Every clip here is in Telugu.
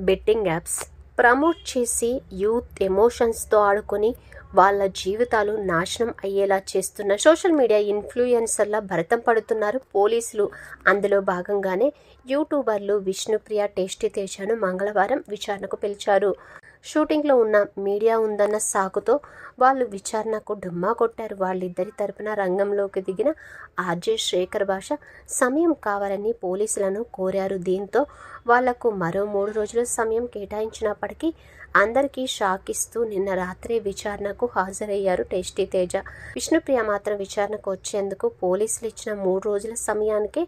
బెట్టింగ్ యాప్స్ ప్రమోట్ చేసి యూత్ ఎమోషన్స్తో ఆడుకొని వాళ్ళ జీవితాలు నాశనం అయ్యేలా చేస్తున్న సోషల్ మీడియా ఇన్ఫ్లుయెన్సర్ల భరతం పడుతున్నారు పోలీసులు. అందులో భాగంగానే యూట్యూబర్లు విష్ణుప్రియ, టేస్టీ తేజను మంగళవారం విచారణకు పిలిచారు. షూటింగ్లో ఉన్న మీడియా ఉందన్న సాకుతో వాళ్ళు విచారణకు డుమ్మా కొట్టారు. వాళ్ళిద్దరి తరపున రంగంలోకి దిగిన ఆర్జే శేఖర్ భాష సమయం కావాలని పోలీసులను కోరారు. దీంతో వాళ్లకు మరో 3 రోజుల సమయం కేటాయించినప్పటికీ అందరికీ షాక్ ఇస్తూ నిన్న రాత్రే విచారణకు హాజరయ్యారు టేస్టీ తేజ. విష్ణుప్రియ మాత్రం విచారణకు వచ్చేందుకు పోలీసులు ఇచ్చిన 3 రోజుల సమయానికే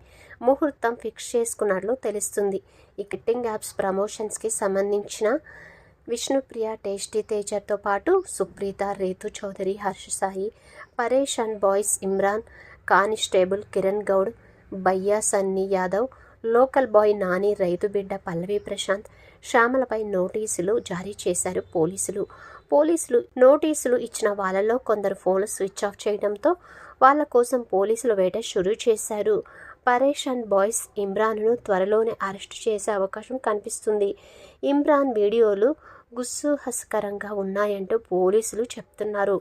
ముహూర్తం ఫిక్స్ చేసుకున్నట్లు తెలుస్తుంది. ఈ బెట్టింగ్ యాప్స్ ప్రమోషన్స్కి సంబంధించిన విష్ణుప్రియ, టేస్టీ తేజతో పాటు Supritha, Rithu Chowdary, Harsha Sai, Paresh and boys Imran, constable Kiran Goud, Bayya Sunny Yadav, local boy Nani, రైతు బిడ్డ పల్లవి ప్రశాంత్, శ్యామలపై నోటీసులు జారీ చేశారు పోలీసులు నోటీసులు ఇచ్చిన వాళ్ళలో కొందరు ఫోన్లు స్విచ్ ఆఫ్ చేయడంతో వాళ్ళ కోసం పోలీసులు వేట షురూ చేశారు. పరేష్ అండ్ బాయ్స్ ఇమ్రాన్ను త్వరలోనే అరెస్టు చేసే అవకాశం కనిపిస్తుంది. ఇమ్రాన్ వీడియోలు గుస్సుహస్కరంగా ఉన్నాయంటూ పోలీసులు చెప్తున్నారు.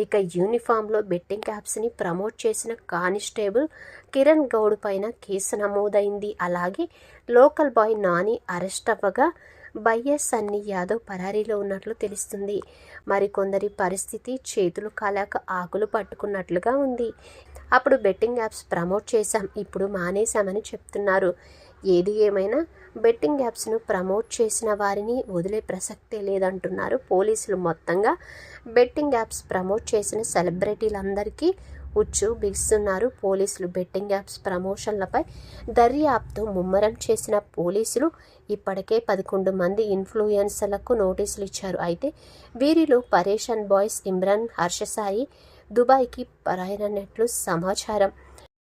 ఇక యూనిఫామ్లో బెట్టింగ్ యాప్స్ని ప్రమోట్ చేసిన కానిస్టేబుల్ కిరణ్ గౌడ్ పైన కేసు నమోదైంది. అలాగే లోకల్ బాయ్ నాని అరెస్ట్ అవ్వగా బయ్యా సన్నీ యాదవ్ పరారీలో ఉన్నట్లు తెలుస్తుంది. మరికొందరి పరిస్థితి చేతులు కాలాక ఆకులు పట్టుకున్నట్లుగా ఉంది. అప్పుడు బెట్టింగ్ యాప్స్ ప్రమోట్ చేశాం, ఇప్పుడు మానేశామని చెప్తున్నారు. ఏది ఏమైనా బెట్టింగ్ యాప్స్ను ప్రమోట్ చేసిన వారిని వదిలే ప్రసక్తే లేదంటున్నారు పోలీసులు. మొత్తంగా బెట్టింగ్ యాప్స్ ప్రమోట్ చేసిన సెలబ్రిటీలందరికీ ఉచ్చు బిగిస్తున్నారు పోలీసులు. బెట్టింగ్ యాప్స్ ప్రమోషన్లపై దర్యాప్తు ముమ్మరం చేసిన పోలీసులు ఇప్పటికే 11 మంది ఇన్ఫ్లుయెన్సర్లకు నోటీసులు ఇచ్చారు. అయితే వీరిలో పరేష్ అండ్ బాయ్స్ ఇమ్రాన్, హర్ష సాయి దుబాయ్కి పరారైనట్లు సమాచారం.